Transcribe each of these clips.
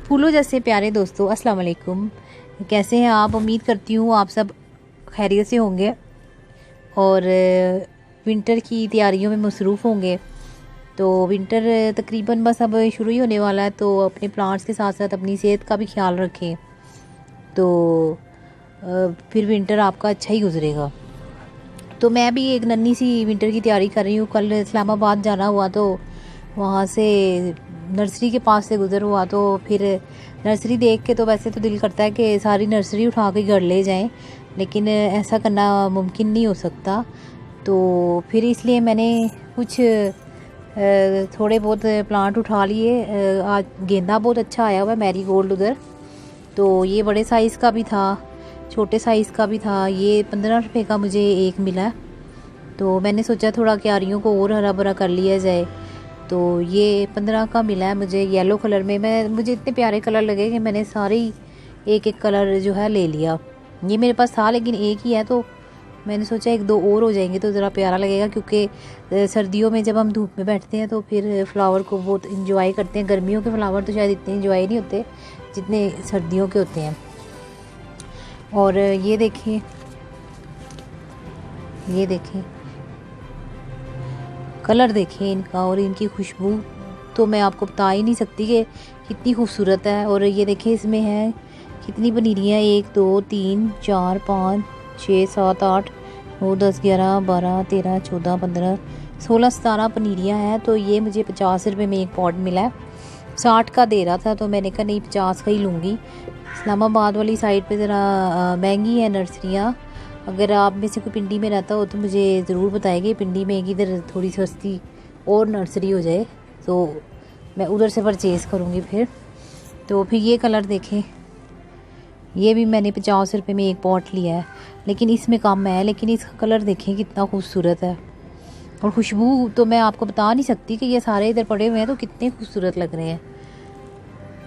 फूलों जैसे प्यारे दोस्तों, अस्सलाम वालेकुम। कैसे हैं आप? उम्मीद करती हूँ आप सब खैरियत से होंगे और विंटर की तैयारियों में मसरूफ़ होंगे। तो विंटर तकरीबन बस अब शुरू ही होने वाला है, तो अपने प्लांट्स के साथ साथ अपनी सेहत का भी ख्याल रखें, तो फिर विंटर आपका अच्छा ही गुजरेगा। तो मैं भी एक नन्ही सी विंटर की तैयारी कर रही हूँ। कल इस्लामाबाद जाना हुआ, तो वहाँ से नर्सरी के पास से गुज़र हुआ, तो फिर नर्सरी देख के तो वैसे तो दिल करता है कि सारी नर्सरी उठा के घर ले जाएं, लेकिन ऐसा करना मुमकिन नहीं हो सकता। तो फिर इसलिए मैंने कुछ थोड़े बहुत प्लांट उठा लिए। आज गेंदा बहुत अच्छा आया हुआ है, मैरीगोल्ड उधर। तो ये बड़े साइज़ का भी था, छोटे साइज़ का भी था। ये 15 रुपये का मुझे एक मिला। तो मैंने सोचा थोड़ा क्यारियों को और हरा भरा कर लिया जाए, तो ये 15 का मिला है मुझे, येलो कलर में। मुझे इतने प्यारे कलर लगे कि मैंने सारे ही एक एक कलर जो है ले लिया। ये मेरे पास था लेकिन एक ही है, तो मैंने सोचा एक दो और हो जाएंगे तो ज़रा प्यारा लगेगा, क्योंकि सर्दियों में जब हम धूप में बैठते हैं तो फिर फ्लावर को बहुत इंजॉय करते हैं। गर्मियों के फ्लावर तो शायद इतने इंजॉय नहीं होते जितने सर्दियों के होते हैं। और ये देखें, ये देखें कलर देखें इनका, और इनकी खुशबू तो मैं आपको बता ही नहीं सकती कि कितनी खूबसूरत है। और ये देखें इसमें है कितनी पनीरियाँ, 1 2 3 4 5 6 7 8 9 10 11 12 13 14 15 16 17 पनीरियाँ हैं। तो ये मुझे 50 रुपये में एक पॉट मिला है। 60 का दे रहा था, तो मैंने कहा नहीं 50 का ही लूँगी। इस्लामाबाद वाली साइड पे ज़रा महंगी है नर्सरियाँ। अगर आप में से कोई पिंडी में रहता हो तो मुझे ज़रूर बताएगी पिंडी में इधर थोड़ी सस्ती और नर्सरी हो जाए, तो मैं उधर से परचेज़ करूँगी फिर। तो फिर ये कलर देखें, ये भी मैंने 50 रुपये में एक पॉट लिया है, लेकिन इसमें कम है। लेकिन इसका कलर देखें कितना खूबसूरत है, और खुशबू तो मैं आपको बता नहीं सकती कि ये सारे इधर पड़े हुए हैं तो कितने खूबसूरत लग रहे हैं।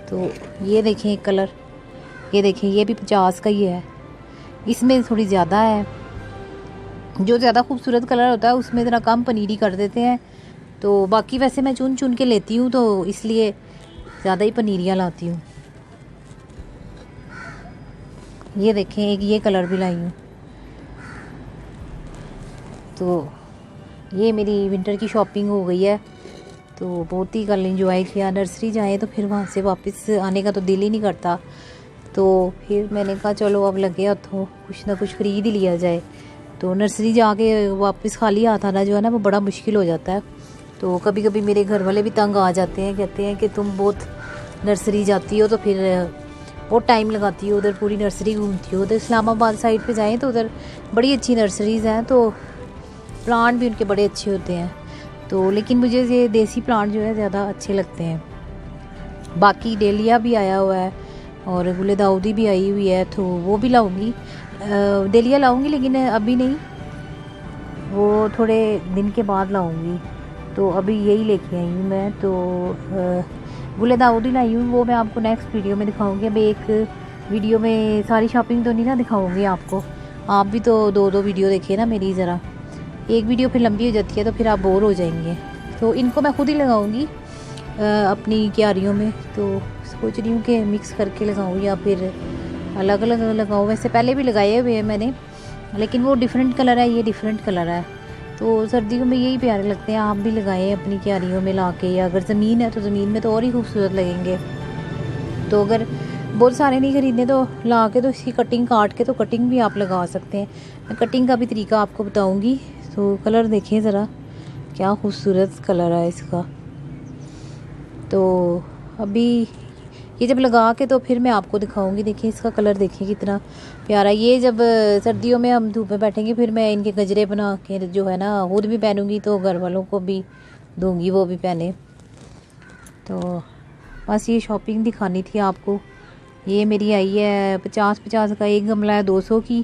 तो ये देखें एक कलर, ये देखें ये भी 50 का ही है। इसमें थोड़ी ज़्यादा है, जो ज़्यादा खूबसूरत कलर होता है उसमें ज़रा कम पनीरी कर देते हैं। तो बाकी वैसे मैं चुन चुन के लेती हूँ, तो इसलिए ज़्यादा ही पनीरियाँ लाती हूँ। ये देखें एक ये कलर भी लाई हूँ। तो ये मेरी विंटर की शॉपिंग हो गई है। तो बहुत ही कल इंजॉय किया। नर्सरी जाएँ तो फिर वहाँ से वापस आने का तो दिल ही नहीं करता, तो फिर मैंने कहा चलो अब लगे हाथों कुछ ना कुछ ख़रीद ही लिया जाए। तो नर्सरी जाके वापस खाली हाथ आना जो है ना वो बड़ा मुश्किल हो जाता है। तो कभी कभी मेरे घर वाले भी तंग आ जाते हैं, कहते हैं कि तुम बहुत नर्सरी जाती हो तो फिर बहुत टाइम लगाती हो, उधर पूरी नर्सरी घूमती हो। उधर इस्लामाबाद साइड पे जाएँ तो उधर बड़ी अच्छी नर्सरीज़ हैं, तो प्लांट भी उनके बड़े अच्छे होते हैं। तो लेकिन मुझे ये देसी प्लांट जो है ज़्यादा अच्छे लगते हैं। बाकी डेलिया भी आया हुआ है और गुलदाउदी भी आई हुई है, तो वो भी लाऊंगी। डेलिया लाऊंगी लेकिन अभी नहीं, वो थोड़े दिन के बाद लाऊंगी। तो अभी यही लेके आई हूँ मैं। तो गुलदाउदी लाई हूँ, वो मैं आपको नेक्स्ट वीडियो में दिखाऊंगी। अभी एक वीडियो में सारी शॉपिंग तो नहीं ना दिखाऊंगी आपको, आप भी तो दो दो वीडियो देखिए ना मेरी। ज़रा एक वीडियो फिर लंबी हो जाती है तो फिर आप बोर हो जाएंगे। तो इनको मैं खुद ही लगाऊंगी अपनी क्यारियों में। तो सोच रही हूँ कि मिक्स करके लगाऊँ या फिर अलग अलग लगाऊँ। वैसे पहले भी लगाए हुए हैं मैंने, लेकिन वो डिफरेंट कलर है, ये डिफरेंट कलर है। तो सर्दियों में यही प्यारे लगते हैं। आप भी लगाएं अपनी क्यारियों में ला के, या अगर ज़मीन है तो ज़मीन में तो और ही खूबसूरत लगेंगे। तो अगर बहुत सारे नहीं ख़रीदने तो ला के तो इसकी कटिंग काट के तो कटिंग भी आप लगा सकते हैं। मैं कटिंग का भी तरीका आपको बताऊँगी। तो कलर देखें ज़रा, क्या खूबसूरत कलर है इसका। तो अभी ये जब लगा के तो फिर मैं आपको दिखाऊंगी। देखिए इसका कलर देखिए कितना प्यारा। ये जब सर्दियों में हम धूप में बैठेंगे फिर मैं इनके गजरे बना के जो है ना खुद भी पहनूंगी, तो घर वालों को भी दूंगी, वो भी पहने। तो बस ये शॉपिंग दिखानी थी आपको। ये मेरी आई है 50 का एक गमला है 200 की।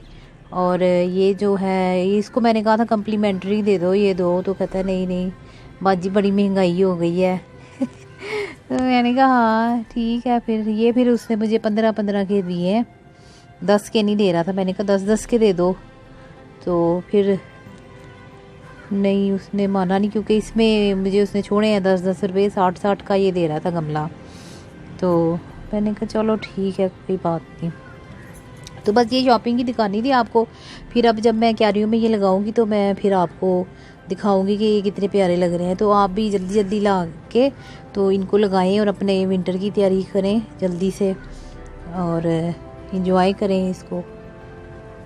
और ये जो है ये इसको मैंने कहा था कम्प्लीमेंट्री दे दो, ये दो, तो कहता है नहीं नहीं बाजी बड़ी महंगाई हो गई है। तो मैंने कहा हाँ ठीक है। फिर उसने मुझे 15 के दिए हैं, 10 के नहीं दे रहा था। मैंने कहा 10 के दे दो, तो फिर नहीं उसने माना नहीं, क्योंकि इसमें मुझे उसने छोड़े हैं 10 रुपये। 60 का ये दे रहा था गमला। तो मैंने कहा चलो ठीक है, कोई बात नहीं। तो बस ये शॉपिंग की दिखानी थी आपको। फिर अब जब मैं क्यारियों में ये लगाऊंगी तो मैं फिर आपको दिखाऊंगी कि ये कितने प्यारे लग रहे हैं। तो आप भी जल्दी जल्दी ला के तो इनको लगाएं और अपने विंटर की तैयारी करें जल्दी से और इंजॉय करें इसको।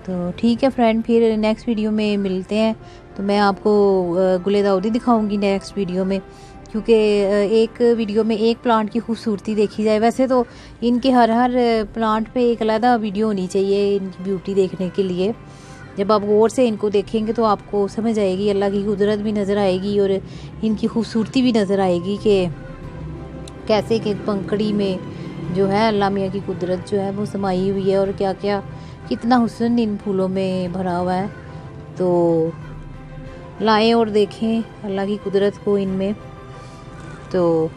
तो ठीक है फ्रेंड, फिर नेक्स्ट वीडियो में मिलते हैं। तो मैं आपको गुले दाउदी दिखाऊंगी नेक्स्ट वीडियो में, क्योंकि एक वीडियो में एक प्लांट की खूबसूरती देखी जाए। वैसे तो इनके हर प्लांट पे एक अलग वीडियो होनी चाहिए इनकी ब्यूटी देखने के लिए। जब आप गौर से इनको देखेंगे तो आपको समझ आएगी, अल्लाह की कुदरत भी नज़र आएगी और इनकी खूबसूरती भी नज़र आएगी कि कैसे कि पंखड़ी में जो है अल्लाह मियाँ की कुदरत जो है वो समाई हुई है और क्या क्या कितना हुस्न इन फूलों में भरा हुआ है। तो लाएं और देखें अल्लाह की कुदरत को इनमें। तो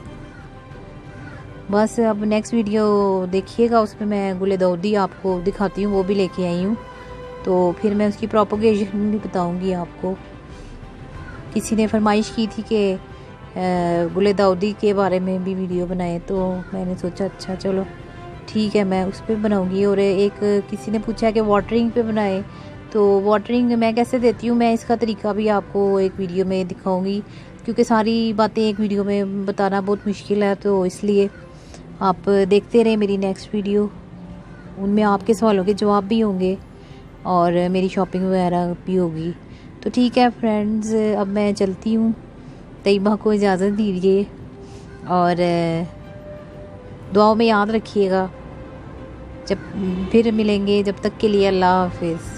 बस अब नेक्स्ट वीडियो देखिएगा, उसमें मैं गुले दाउदी आपको दिखाती हूँ, वो भी लेके आई हूँ। तो फिर मैं उसकी प्रोपोगेशन भी बताऊँगी आपको। किसी ने फरमाइश की थी कि गुले दाउदी के बारे में भी वीडियो बनाए, तो मैंने सोचा अच्छा चलो ठीक है मैं उस पर बनाऊँगी। और एक किसी ने पूछा कि वाटरिंग पे बनाए, तो वाटरिंग मैं कैसे देती हूँ मैं इसका तरीका भी आपको एक वीडियो में दिखाऊंगी, क्योंकि सारी बातें एक वीडियो में बताना बहुत मुश्किल है। तो इसलिए आप देखते रहें मेरी नेक्स्ट वीडियो, उनमें आपके सवालों के जवाब भी होंगे और मेरी शॉपिंग वगैरह भी होगी। तो ठीक है फ्रेंड्स, अब मैं चलती हूँ, तैयबा को इजाज़त दीजिए और दुआओं में याद रखिएगा। जब फिर मिलेंगे, जब तक के लिए अल्लाह हाफिज़।